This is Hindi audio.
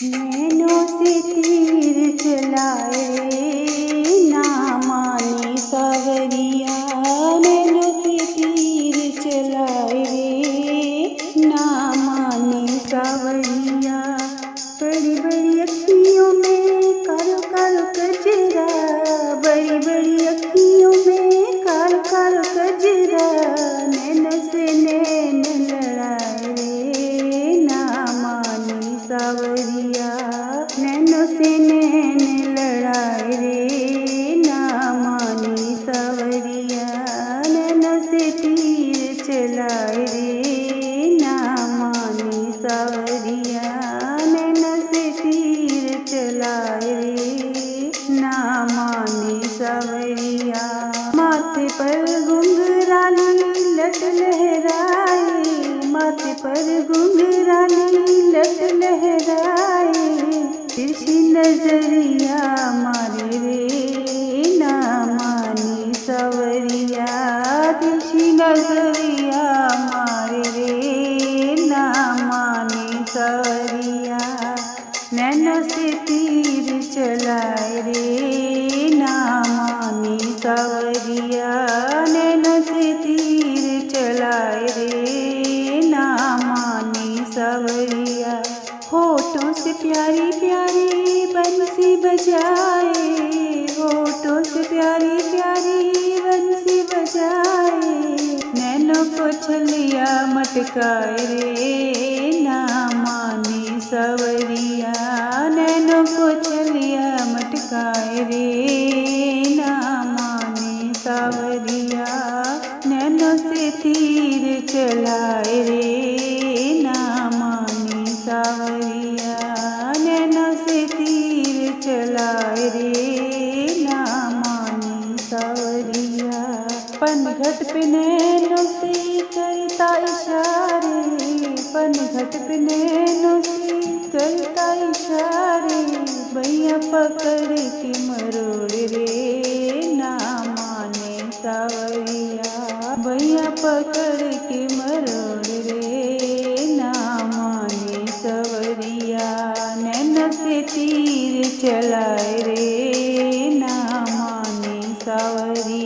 नैनों से तीर चलाए ना माने सावरिया। नैनों से तीर चलाए रे ना माने सावरिया। बड़ी बड़ी अखियों में कालो कालो कजरा, बड़ी बड़ी अखियों में कालो कालो कजरा। नैन से नैन लड़ाए रे ना माने सावरिया। नैनों से नैन लड़ाए रे ना माने सावरिया। नैनों से तीर चलाए रे ना माने सावरिया। नैनों से तीर चलाए रे ना माने सावरिया। माथे पर घुंघराली लट लहराए, माथे पर घुंघराली लट लहराए। तिरछी नजरिया मारे रे ना माने सावरिया। तिरछी नजरिया मारे रे ना माने सावरिया। नैनों से तीर चलाए रे ना माने सावरिया। नैनों से तीर चलाए रे ना माने सावरिया। होठों से प्यारी प्यारी बंसी बजाए, होठों से प्यारी प्यारी बंसी बजाए। नैनों को छलिया मटकाए रे ना माने सावरिया। नैनों को छलिया मटकाए रे ना माने सावरिया। नैनों से तीर चलाए रे ना माने सावरिया। नैनों से तीर चलाए रे ना माने सावरिया। पनघट पे नैनों से करता इशारे, पनघट पे नैनों से करता इशारे। भैया पकड़ के मरोड़ रे ना माने सावरिया। भैया पकड़ के मरोड़ रे ना माने सावरिया। नैनों से तीर चलाए रे ना माने सावरिया।